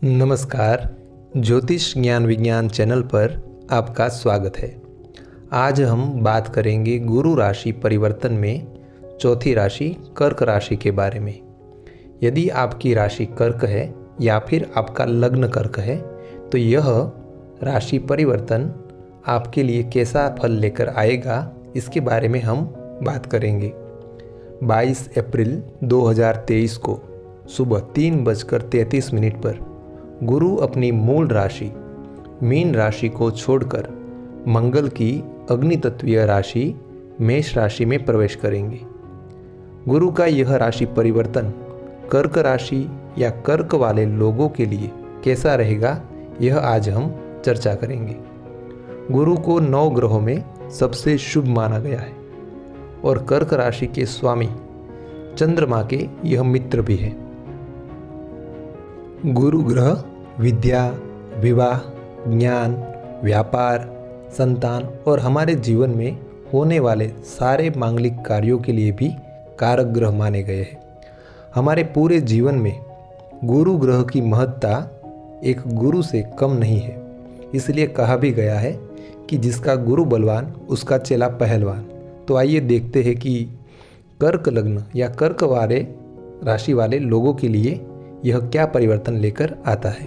नमस्कार। ज्योतिष ज्ञान विज्ञान चैनल पर आपका स्वागत है। आज हम बात करेंगे गुरु राशि परिवर्तन में चौथी राशि कर्क राशि के बारे में। यदि आपकी राशि कर्क है या फिर आपका लग्न कर्क है तो यह राशि परिवर्तन आपके लिए कैसा फल लेकर आएगा, इसके बारे में हम बात करेंगे। 22 अप्रैल 2023 को सुबह 3:33 पर गुरु अपनी मूल राशि मीन राशि को छोड़कर मंगल की अग्नि तत्वीय राशि मेष राशि में प्रवेश करेंगे। गुरु का यह राशि परिवर्तन कर्क राशि या कर्क वाले लोगों के लिए कैसा रहेगा, यह आज हम चर्चा करेंगे। गुरु को 9 ग्रहों में सबसे शुभ माना गया है और कर्क राशि के स्वामी चंद्रमा के यह मित्र भी है। गुरु ग्रह विद्या, विवाह, ज्ञान, व्यापार, संतान और हमारे जीवन में होने वाले सारे मांगलिक कार्यों के लिए भी कारक ग्रह माने गए हैं। हमारे पूरे जीवन में गुरु ग्रह की महत्ता एक गुरु से कम नहीं है। इसलिए कहा भी गया है कि जिसका गुरु बलवान उसका चेला पहलवान। तो आइए देखते हैं कि कर्क लग्न या कर्क वाले राशि वाले लोगों के लिए यह क्या परिवर्तन लेकर आता है।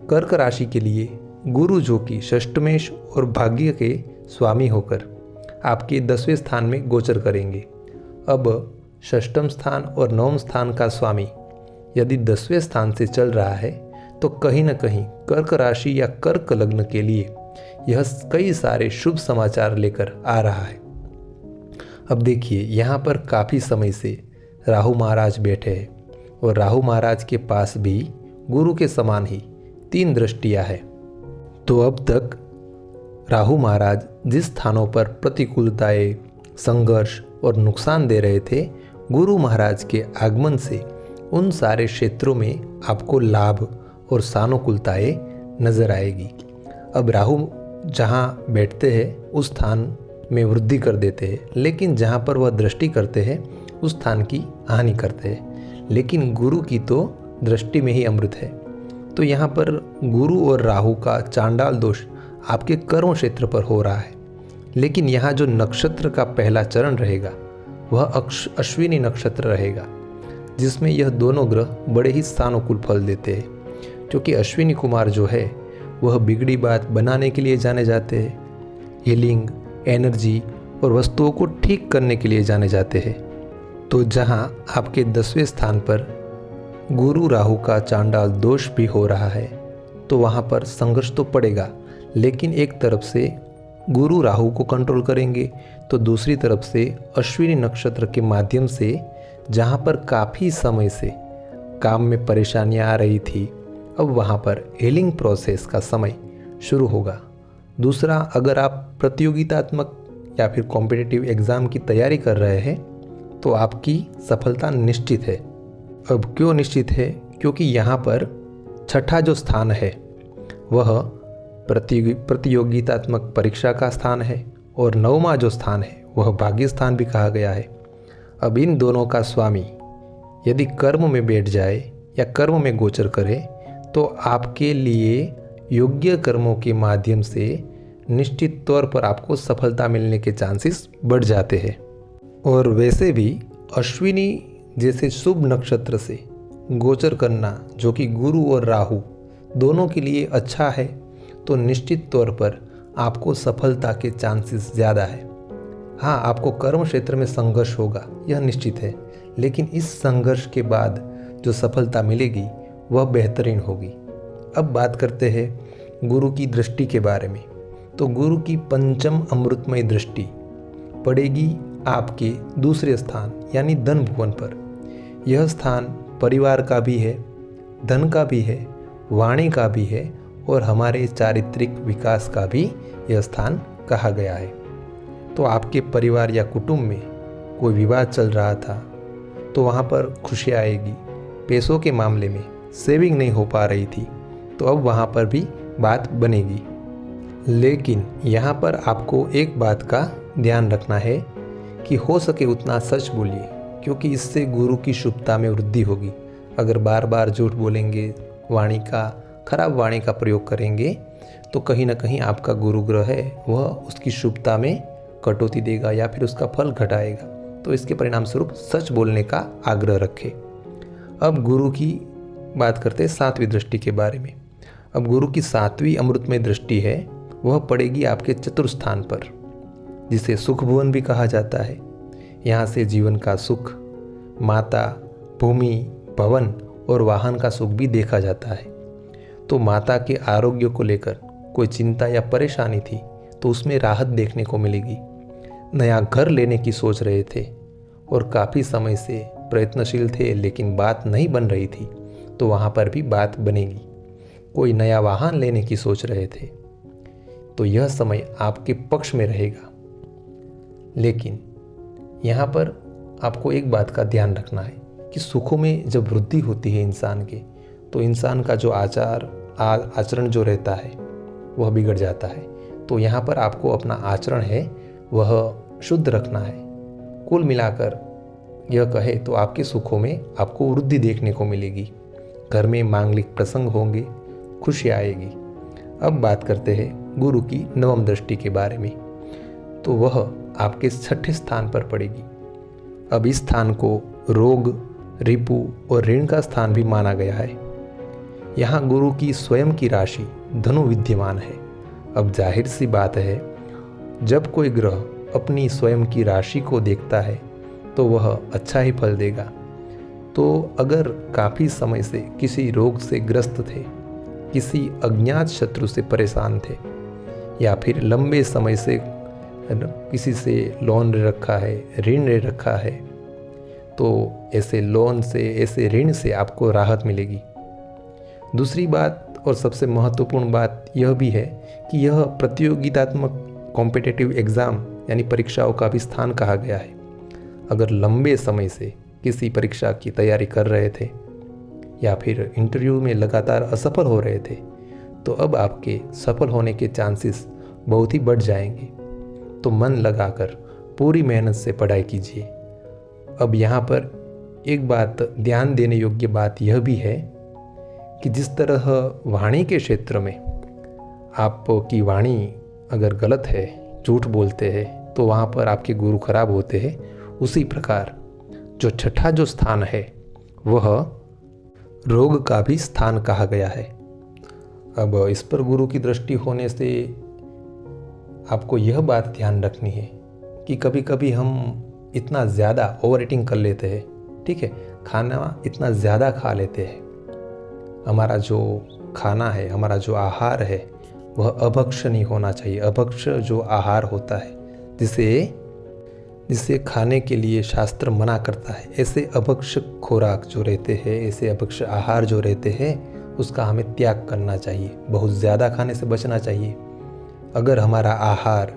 कर्क राशि के लिए गुरु, जो कि षष्ठमेश और भाग्य के स्वामी होकर आपके 10वें स्थान में गोचर करेंगे। अब षष्ठम स्थान और नवम स्थान का स्वामी यदि 10वें स्थान से चल रहा है तो कहीं न कहीं कर्क राशि या कर्क लग्न के लिए यह कई सारे शुभ समाचार लेकर आ रहा है। अब देखिए, यहाँ पर काफ़ी समय से राहु महाराज बैठे हैं और राहु महाराज के पास भी गुरु के समान ही 3 दृष्टियाँ हैं। तो अब तक राहु महाराज जिस स्थानों पर प्रतिकूलताएं, संघर्ष और नुकसान दे रहे थे, गुरु महाराज के आगमन से उन सारे क्षेत्रों में आपको लाभ और सानुकूलताएं नजर आएगी। अब राहु जहाँ बैठते हैं उस स्थान में वृद्धि कर देते हैं, लेकिन जहाँ पर वह दृष्टि करते हैं उस स्थान की हानि करते हैं। लेकिन गुरु की तो दृष्टि में ही अमृत है। तो यहाँ पर गुरु और राहु का चांडाल दोष आपके कर्म क्षेत्र पर हो रहा है। लेकिन यहाँ जो नक्षत्र का पहला चरण रहेगा वह अश्विनी नक्षत्र रहेगा, जिसमें यह दोनों ग्रह बड़े ही सानुकूल फल देते हैं। क्योंकि अश्विनी कुमार जो है वह बिगड़ी बात बनाने के लिए जाने जाते हैं, हीलिंग, एनर्जी और वस्तुओं को ठीक करने के लिए जाने जाते हैं। तो जहाँ आपके 10वें स्थान पर गुरु राहु का चांडाल दोष भी हो रहा है तो वहाँ पर संघर्ष तो पड़ेगा, लेकिन एक तरफ से गुरु राहु को कंट्रोल करेंगे तो दूसरी तरफ से अश्विनी नक्षत्र के माध्यम से जहाँ पर काफ़ी समय से काम में परेशानियाँ आ रही थी, अब वहाँ पर हीलिंग प्रोसेस का समय शुरू होगा। दूसरा, अगर आप प्रतियोगितात्मक या फिर कॉम्पिटिटिव एग्ज़ाम की तैयारी कर रहे हैं तो आपकी सफलता निश्चित है। अब क्यों निश्चित है? क्योंकि यहाँ पर छठा जो स्थान है वह प्रतियोगितात्मक परीक्षा का स्थान है और 9वां जो स्थान है वह भाग्य स्थान भी कहा गया है। अब इन दोनों का स्वामी यदि कर्म में बैठ जाए या कर्म में गोचर करे तो आपके लिए योग्य कर्मों के माध्यम से निश्चित तौर पर आपको सफलता मिलने के चांसेस बढ़ जाते हैं। और वैसे भी अश्विनी जैसे शुभ नक्षत्र से गोचर करना, जो कि गुरु और राहु दोनों के लिए अच्छा है, तो निश्चित तौर पर आपको सफलता के चांसेस ज़्यादा है। हाँ, आपको कर्म क्षेत्र में संघर्ष होगा, यह निश्चित है, लेकिन इस संघर्ष के बाद जो सफलता मिलेगी वह बेहतरीन होगी। अब बात करते हैं गुरु की दृष्टि के बारे में। तो गुरु की पंचम अमृतमय दृष्टि पड़ेगी आपके दूसरे स्थान यानी धन भुवन पर। यह स्थान परिवार का भी है, धन का भी है, वाणी का भी है और हमारे चारित्रिक विकास का भी यह स्थान कहा गया है। तो आपके परिवार या कुटुंब में कोई विवाद चल रहा था तो वहाँ पर खुशी आएगी। पैसों के मामले में सेविंग नहीं हो पा रही थी तो अब वहाँ पर भी बात बनेगी। लेकिन यहाँ पर आपको एक बात का ध्यान रखना है कि हो सके उतना सच बोलिए, क्योंकि इससे गुरु की शुभता में वृद्धि होगी। अगर बार बार झूठ बोलेंगे खराब वाणी का प्रयोग करेंगे तो कहीं ना कहीं आपका गुरु ग्रह है वह उसकी शुभता में कटौती देगा या फिर उसका फल घटाएगा। तो इसके परिणाम स्वरूप सच बोलने का आग्रह रखें। अब गुरु की बात करते हैं 7वीं दृष्टि के बारे में। अब गुरु की 7वीं अमृतमय दृष्टि है, वह पड़ेगी आपके चतुर्थ स्थान पर, जिसे सुख भुवन भी कहा जाता है। यहाँ से जीवन का सुख, माता, भूमि, भवन और वाहन का सुख भी देखा जाता है। तो माता के आरोग्य को लेकर कोई चिंता या परेशानी थी तो उसमें राहत देखने को मिलेगी। नया घर लेने की सोच रहे थे और काफ़ी समय से प्रयत्नशील थे लेकिन बात नहीं बन रही थी तो वहाँ पर भी बात बनेगी। कोई नया वाहन लेने की सोच रहे थे तो यह समय आपके पक्ष में रहेगा। लेकिन यहाँ पर आपको एक बात का ध्यान रखना है कि सुखों में जब वृद्धि होती है इंसान के, तो इंसान का जो आचरण जो रहता है वह बिगड़ जाता है। तो यहाँ पर आपको अपना आचरण है वह शुद्ध रखना है। कुल मिलाकर यह कहे तो आपके सुखों में आपको वृद्धि देखने को मिलेगी। घर में मांगलिक प्रसंग होंगे, खुशी आएगी। अब बात करते हैं गुरु की 9वीं दृष्टि के बारे में। तो वह आपके 6ठे स्थान पर पड़ेगी। अब इस स्थान को रोग, रिपु और ऋण का स्थान भी माना गया है। यहाँ गुरु की स्वयं की राशि धनु विद्यमान है। अब जाहिर सी बात है, जब कोई ग्रह अपनी स्वयं की राशि को देखता है तो वह अच्छा ही फल देगा। तो अगर काफ़ी समय से किसी रोग से ग्रस्त थे, किसी अज्ञात शत्रु से परेशान थे या फिर लंबे समय से किसी से लोन ले रखा है, ऋण ले रखा है, तो ऐसे लोन से, ऐसे ऋण से आपको राहत मिलेगी। दूसरी बात और सबसे महत्वपूर्ण बात यह भी है कि यह प्रतियोगितात्मक कॉम्पिटिटिव एग्ज़ाम यानी परीक्षाओं का भी स्थान कहा गया है। अगर लंबे समय से किसी परीक्षा की तैयारी कर रहे थे या फिर इंटरव्यू में लगातार असफल हो रहे थे तो अब आपके सफल होने के चांसेस बहुत ही बढ़ जाएंगे। तो मन लगाकर पूरी मेहनत से पढ़ाई कीजिए। अब यहाँ पर एक बात ध्यान देने योग्य बात यह भी है कि जिस तरह वाणी के क्षेत्र में आपकी वाणी अगर गलत है, झूठ बोलते हैं तो वहाँ पर आपके गुरु खराब होते हैं, उसी प्रकार जो 6ठा जो स्थान है वह रोग का भी स्थान कहा गया है। अब इस पर गुरु की दृष्टि होने से आपको यह बात ध्यान रखनी है कि कभी कभी हम इतना ज़्यादा ओवर ईटिंग कर लेते हैं, ठीक है, खाना इतना ज़्यादा खा लेते हैं। हमारा जो खाना है, हमारा जो आहार है वह अभक्ष नहीं होना चाहिए। अभक्ष जो आहार होता है जिसे खाने के लिए शास्त्र मना करता है, ऐसे अभक्ष खुराक जो रहते हैं, ऐसे अभक्ष आहार जो रहते हैं उसका हमें त्याग करना चाहिए। बहुत ज़्यादा खाने से बचना चाहिए। अगर हमारा आहार,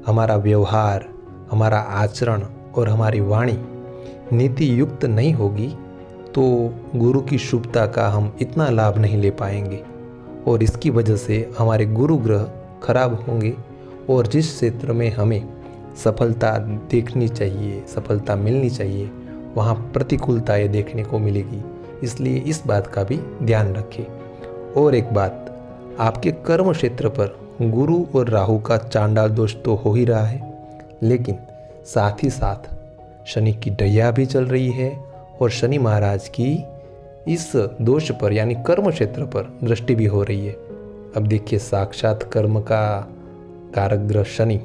हमारा व्यवहार, हमारा आचरण और हमारी वाणी नीति युक्त नहीं होगी तो गुरु की शुभता का हम इतना लाभ नहीं ले पाएंगे और इसकी वजह से हमारे गुरु ग्रह खराब होंगे और जिस क्षेत्र में हमें सफलता देखनी चाहिए, सफलता मिलनी चाहिए, वहाँ प्रतिकूलताएं देखने को मिलेगी। इसलिए इस बात का भी ध्यान रखें। और एक बात, आपके कर्म क्षेत्र पर गुरु और राहु का चांडाल दोष तो हो ही रहा है, लेकिन साथ ही साथ शनि की डैया भी चल रही है और शनि महाराज की इस दोष पर यानी कर्म क्षेत्र पर दृष्टि भी हो रही है। अब देखिए, साक्षात कर्म का कारक ग्रह शनि,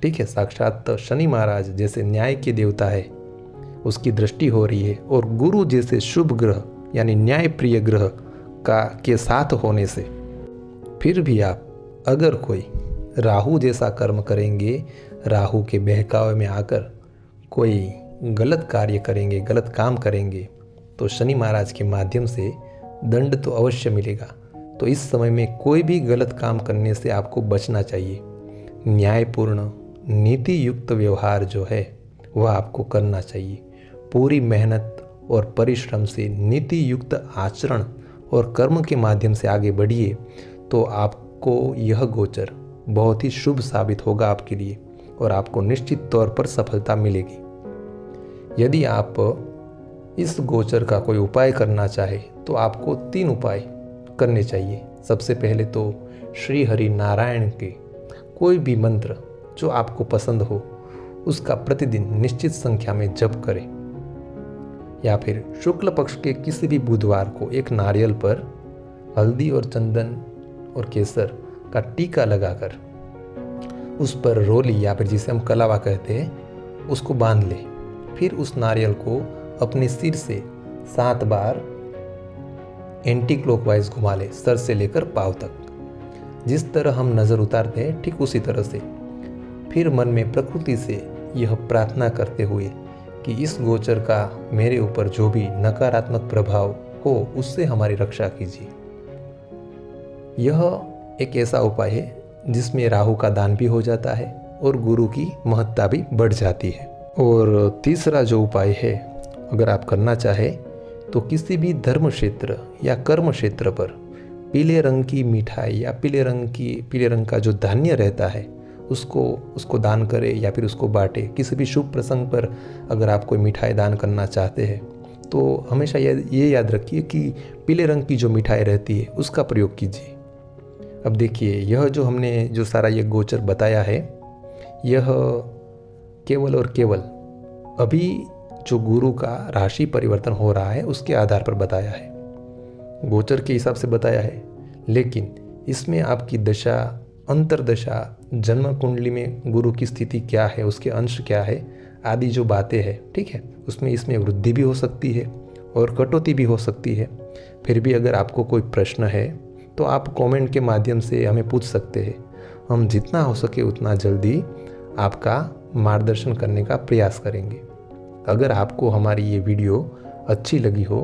ठीक है, साक्षात शनि महाराज जैसे न्याय के देवता है, उसकी दृष्टि हो रही है और गुरु जैसे शुभ ग्रह यानी न्याय प्रिय ग्रह के साथ होने से फिर भी आप अगर कोई राहु जैसा कर्म करेंगे, राहु के बहकावे में आकर कोई गलत कार्य करेंगे, गलत काम करेंगे, तो शनि महाराज के माध्यम से दंड तो अवश्य मिलेगा। तो इस समय में कोई भी गलत काम करने से आपको बचना चाहिए। न्यायपूर्ण, नीति युक्त व्यवहार जो है वह आपको करना चाहिए। पूरी मेहनत और परिश्रम से नीति युक्त आचरण और कर्म के माध्यम से आगे बढ़िए तो आपको यह गोचर बहुत ही शुभ साबित होगा आपके लिए और आपको निश्चित तौर पर सफलता मिलेगी। यदि आप इस गोचर का कोई उपाय करना चाहे तो आपको 3 उपाय करने चाहिए। सबसे पहले तो श्री हरि नारायण के कोई भी मंत्र जो आपको पसंद हो उसका प्रतिदिन निश्चित संख्या में जप करें, या फिर शुक्ल पक्ष के किसी भी बुधवार को एक नारियल पर हल्दी और चंदन और केसर का टीका लगाकर उस पर रोली या फिर जिसे हम कलावा कहते हैं उसको बांध ले। फिर उस नारियल को अपने सिर से 7 बार एंटी क्लॉकवाइज घुमा ले, सर से लेकर पाँव तक। जिस तरह हम नज़र उतारते हैं ठीक उसी तरह से। फिर मन में प्रकृति से यह प्रार्थना करते हुए कि इस गोचर का मेरे ऊपर जो भी नकारात्मक प्रभाव हो उससे हमारी रक्षा कीजिए। यह एक ऐसा उपाय है जिसमें राहु का दान भी हो जाता है और गुरु की महत्ता भी बढ़ जाती है। और तीसरा जो उपाय है, अगर आप करना चाहें तो किसी भी धर्म क्षेत्र या कर्म क्षेत्र पर पीले रंग की मिठाई या पीले रंग का जो धान्य रहता है उसको दान करें या फिर उसको बांटे। किसी भी शुभ प्रसंग पर अगर आप कोई मिठाई दान करना चाहते हैं तो हमेशा ये याद रखिए कि पीले रंग की जो मिठाई रहती है उसका प्रयोग कीजिए। अब देखिए, यह जो हमने जो सारा ये गोचर बताया है, यह केवल और केवल अभी जो गुरु का राशि परिवर्तन हो रहा है उसके आधार पर बताया है, गोचर के हिसाब से बताया है। लेकिन इसमें आपकी दशा, अंतरदशा, जन्म कुंडली में गुरु की स्थिति क्या है, उसके अंश क्या है आदि जो बातें हैं, ठीक है, इसमें वृद्धि भी हो सकती है और कटौती भी हो सकती है। फिर भी अगर आपको कोई प्रश्न है तो आप कमेंट के माध्यम से हमें पूछ सकते हैं। हम जितना हो सके उतना जल्दी आपका मार्गदर्शन करने का प्रयास करेंगे। अगर आपको हमारी ये वीडियो अच्छी लगी हो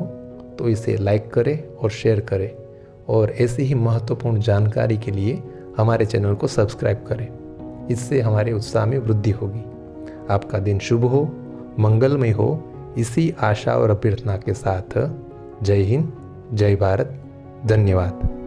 तो इसे लाइक करें और शेयर करें, और ऐसी ही महत्वपूर्ण जानकारी के लिए हमारे चैनल को सब्सक्राइब करें। इससे हमारे उत्साह में वृद्धि होगी। आपका दिन शुभ हो, मंगलमय हो, इसी आशा और अभ्यर्थना के साथ जय हिंद, जय भारत, धन्यवाद।